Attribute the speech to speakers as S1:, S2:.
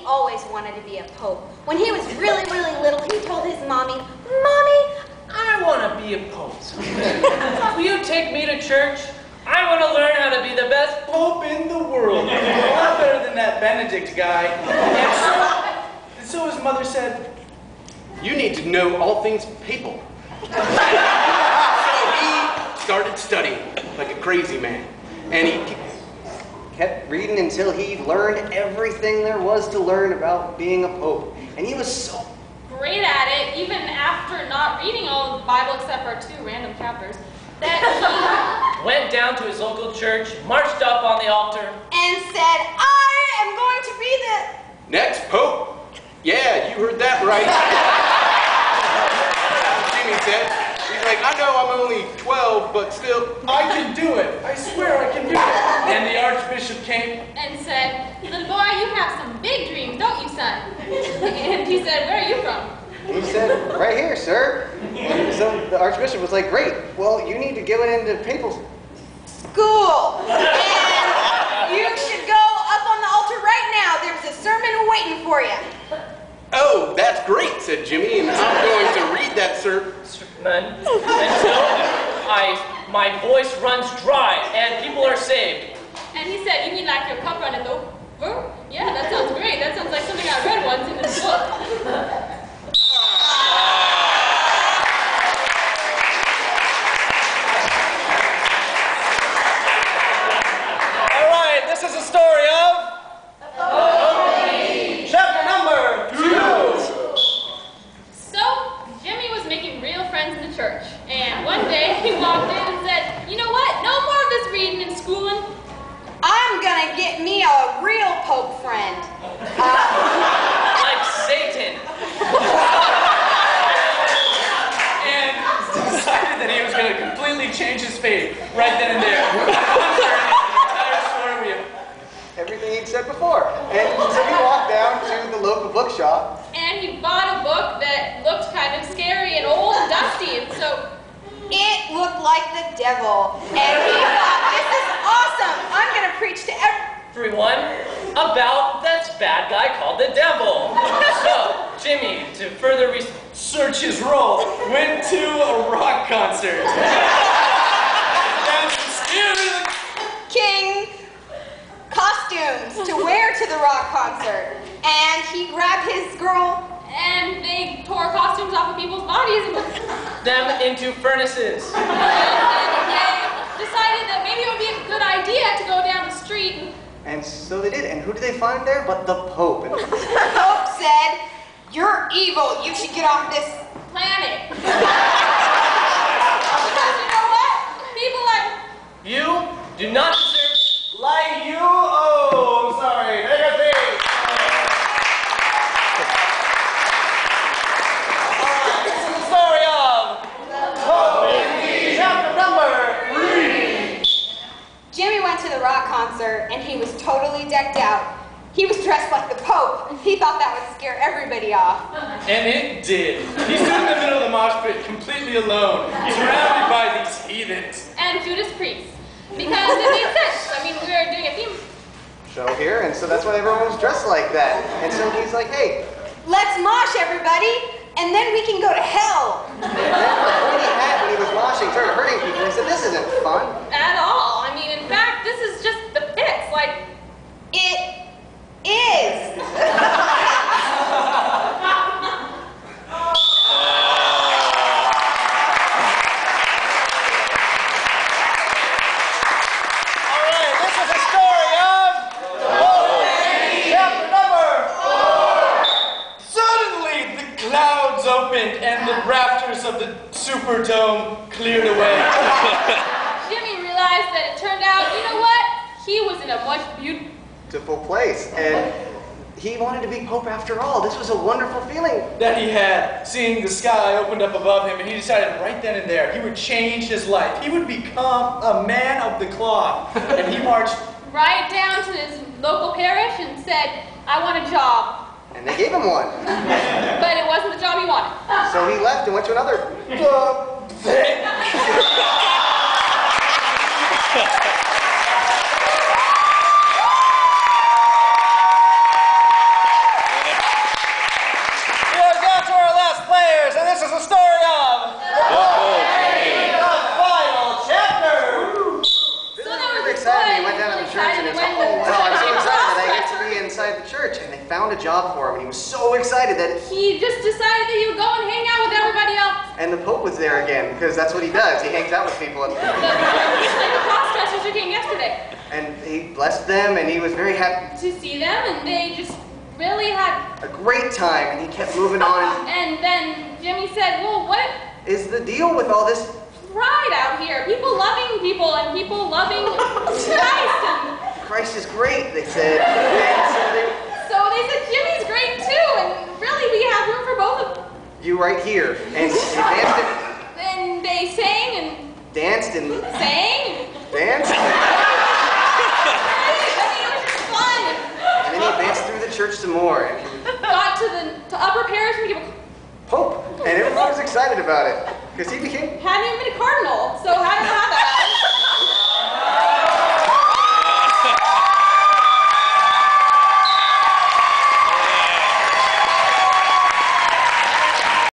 S1: always wanted to be a pope. When he was really, really little, he told his mommy, "Mommy,
S2: I want to be a pope someday. Will you take me to church? I want to learn how to be the best pope in the world. A lot better than that Benedict guy." And so his mother said,
S3: "You need to know all things papal." So he started studying like a crazy man. And he kept reading until he learned everything there was to learn about being a pope. And he was so
S4: great at it, even after not reading all of the Bible except for 2 random chapters, that he
S2: went down to his local church, marched up on the altar,
S1: and said, "I am going to be the
S3: next pope." "Yeah, you heard that right." Jimmy said. He's like, "I know I'm only 12, but still,
S2: "I can do it. I swear I can do it." And the archbishop came
S4: and said, "Little boy, you have some big dreams, don't you, son?" And he said, "Where are you from?"
S5: He said, "Right here, sir." So the archbishop was like, "Great, well, you need to go into papal
S1: school. And you should go up on the altar right now. There's a sermon waiting for you."
S3: "Oh, that's great," said Jimmy, "and I'm going to read that sermon
S2: until my voice runs dry and people are saved."
S4: And he said, "You mean like your cup running over?" "Yeah, that sounds great. That sounds like something I read once in this book."
S2: All right, this is a story of chapter number 2.
S4: So, Jimmy was making real friends in the church. And one day he walked in and said, "You know what? No more of this reading and schooling.
S1: I'm gonna get me a real pope friend."
S2: Like Satan. And decided that he was going to completely change his faith right then and there.
S5: everything he'd said before. And so he walked down to the local bookshop.
S4: And he bought a book that looked kind of scary and old and dusty, and so
S1: it looked like the devil. And he thought, "This is awesome. I'm going to preach to
S2: everyone about that bad guy called the devil." So, Jimmy, to further research his role, went to a rock concert.
S1: King costumes to wear to the rock concert. And he grabbed his girl.
S4: And they tore costumes off of people's bodies and put
S2: them into furnaces.
S4: And they decided that maybe it would be a good idea to go down the street.
S5: And so they did. And who did they find there but the Pope?
S1: The Pope said, "You're evil. You should get off this
S4: planet." Because you know what? People like
S2: you do not deserve like you. Oh, sorry. Negative. This is the story of chapter number 3.
S1: Jimmy went to the rock concert and he was totally decked out. He was dressed like the Pope. He thought that would scare everybody off.
S2: And it did. He stood in the middle of the mosh pit completely alone, surrounded by these heathens.
S4: And Judas priests. Because it made sense. I mean, we were doing a theme
S5: show here, and so that's why everyone was dressed like that. And so he's like, "Hey,
S1: let's mosh, everybody, and then we can go to hell."
S5: And then when he was moshing, started hurting people, he said, "This isn't fun."
S4: At all. I mean, in fact, this is just the pits. Like,
S1: it is.
S2: And the rafters of the Superdome cleared away.
S4: Jimmy realized that it turned out, you know what? He was in a much
S5: beautiful place. And he wanted to be Pope after all. This was a wonderful feeling
S2: that he had, seeing the sky opened up above him, and he decided right then and there he would change his life. He would become a man of the cloth. And he marched
S4: right down to his local parish and said, "I want a job."
S5: And they gave him one.
S4: But it wasn't the job he wanted.
S5: So he left and went to another thing. inside the church, and they found a job for him, and he was so excited that
S4: He just decided that he would go and hang out with everybody else.
S5: and the Pope was there again, because that's what he does. He hangs out with people.
S4: Like the cross-dressers who came yesterday.
S5: And he blessed them, and he was very happy.
S4: To see them, and they just really had...
S5: A great time, and he kept moving on.
S4: And then Jimmy said, well, what
S5: Is the deal with all this?
S4: pride out here? People loving people and people loving Christ. And
S5: Christ is great, they said. And
S4: so they said, Jimmy's great too, and really we have room for both of them.
S5: you right here. And he danced
S4: And they sang and
S5: and
S4: sang.
S5: danced.
S4: I mean, it was just fun.
S5: And then he advanced through the church some more. And he
S4: Got to upper parish and
S5: Pope. And everyone was excited about it. Because he became...
S4: hadn't even been a cardinal. So how